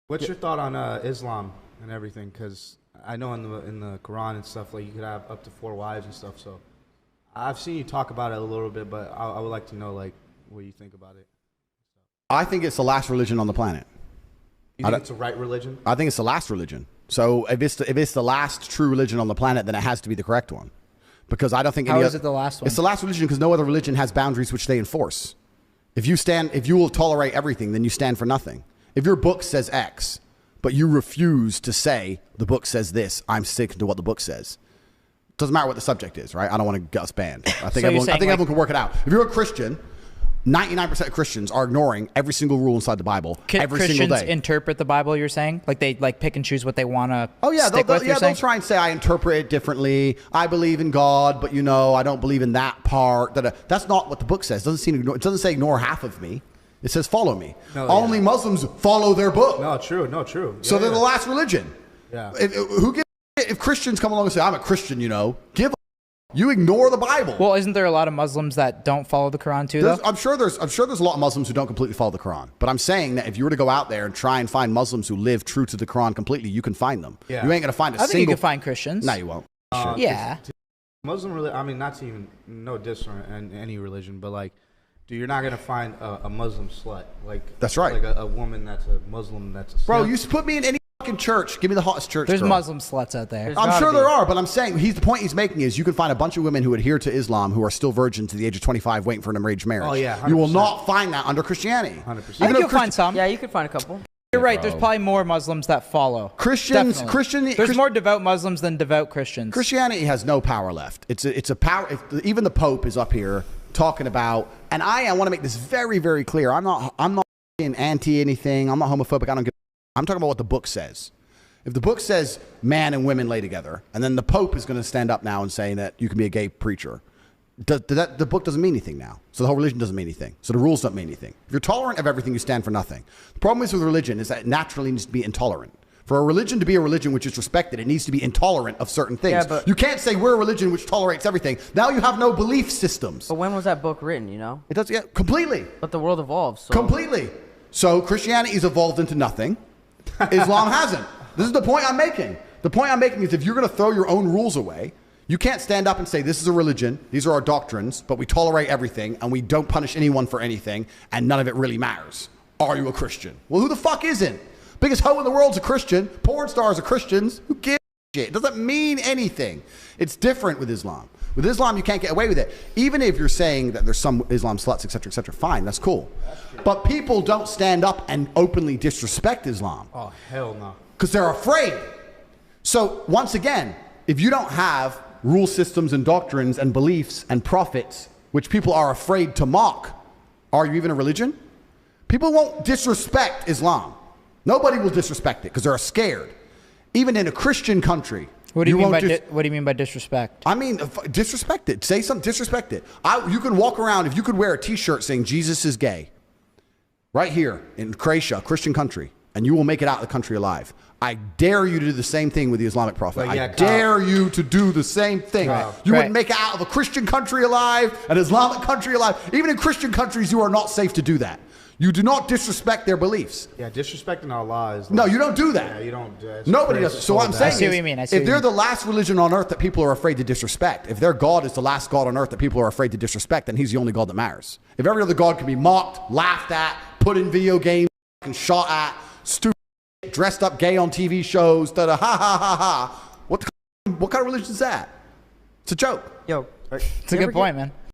What's your thought on Islam and everything? Because I know in the Quran and stuff, like you could have up to 4 wives and stuff. So I've seen you talk about it a little bit, but I would like to know like what you think about it. I think it's the last religion on the planet. You think it's the right religion? I think it's the last religion. So if it's the last true religion on the planet, then it has to be the correct one. Because I don't think How is it the last one? It's the last religion because no other religion has boundaries which they enforce. If you will tolerate everything, then you stand for nothing. If your book says X, but you refuse to say the book says this, I'm sticking to what the book says. Doesn't matter what the subject is, right? I don't want to get us banned. I think everyone can work it out. If you're a Christian, 99% of Christians are ignoring every single rule inside the Bible every single day. Christians interpret the Bible, you're saying? Like they pick and choose what they want to they'll try and say, I interpret it differently. I believe in God, but I don't believe in that part. That's not what the book says. It doesn't say ignore half of me. It says follow me. Only Muslims follow their book. No, true. So they're the last religion. Yeah. If Christians come along and say, I'm a Christian, give up. You ignore the Bible. Well, isn't there a lot of Muslims that don't follow the Quran too, though? I'm sure there's a lot of Muslims who don't completely follow the Quran. But I'm saying that if you were to go out there and try and find Muslims who live true to the Quran completely, you can find them. Yeah. You ain't going to find I think you can find Christians. No, you won't. Yeah. Muslim religion, I mean, not to even, no diss on any religion, but like, dude, you're not going to find a Muslim slut. Like, that's right. Like a woman that's a Muslim that's a slut. Bro, you put me in any fucking church. Give me the hottest church. There's girl. Muslim sluts out there. I'm sure there are, but I'm saying the point he's making is you can find a bunch of women who adhere to Islam who are still virgins to the age of 25 waiting for an arranged marriage. Oh, yeah. 100%. You will not find that under Christianity. 100%. I think you'll find some. Yeah, you could find a couple. You're right. There's probably more Muslims that follow. There's more devout Muslims than devout Christians. Christianity has no power left. It's a power. Even the Pope is up here talking about, and I want to make this very, very clear. I'm not anti anything. I'm not homophobic. I'm talking about what the book says. If the book says man and women lay together, and then the Pope is going to stand up now and say that you can be a gay preacher, the book doesn't mean anything now. So the whole religion doesn't mean anything. So the rules don't mean anything. If you're tolerant of everything, you stand for nothing. The problem is with religion is that it naturally needs to be intolerant. For a religion to be a religion which is respected, it needs to be intolerant of certain things. Yeah, you can't say we're a religion which tolerates everything. Now you have no belief systems. But when was that book written, It does, yeah, completely. But the world evolves. So. Completely. So Christianity's evolved into nothing. Islam hasn't. This is the point I'm making. The point I'm making is if you're going to throw your own rules away, you can't stand up and say this is a religion, these are our doctrines, but we tolerate everything and we don't punish anyone for anything and none of it really matters. Are you a Christian? Well, who the fuck isn't? Biggest hoe in the world's a Christian. Porn stars are Christians. Who gives a shit? It doesn't mean anything. It's different with Islam. With Islam, you can't get away with it. Even if you're saying that there's some Islam sluts, etc., fine, that's cool. But people don't stand up and openly disrespect Islam. Oh, hell no. Because they're afraid. So once again, if you don't have rule systems and doctrines and beliefs and prophets, which people are afraid to mock, are you even a religion? People won't disrespect Islam. Nobody will disrespect it because they're scared. Even in a Christian country. What do you mean by disrespect? I mean, disrespect it. Say something, disrespect it. You can walk around, if you could wear a t-shirt saying Jesus is gay, right here in Croatia, a Christian country, and you will make it out of the country alive. I dare you to do the same thing with the Islamic Prophet. I dare you to do the same thing. You wouldn't make it out of a Christian country alive, an Islamic country alive. Even in Christian countries, you are not safe to do that. You do not disrespect their beliefs. Yeah, disrespecting Allah is... No, you don't do that. Yeah, you don't... Nobody does. So what I'm saying I see what you mean. if they're the last religion on earth that people are afraid to disrespect, if their God is the last God on earth that people are afraid to disrespect, then he's the only God that matters. If every other God can be mocked, laughed at, put in video games, and shot at, stupid, dressed up gay on TV shows, ha ha ha ha, what kind of religion is that? It's a joke. Yo, it's a good point, man.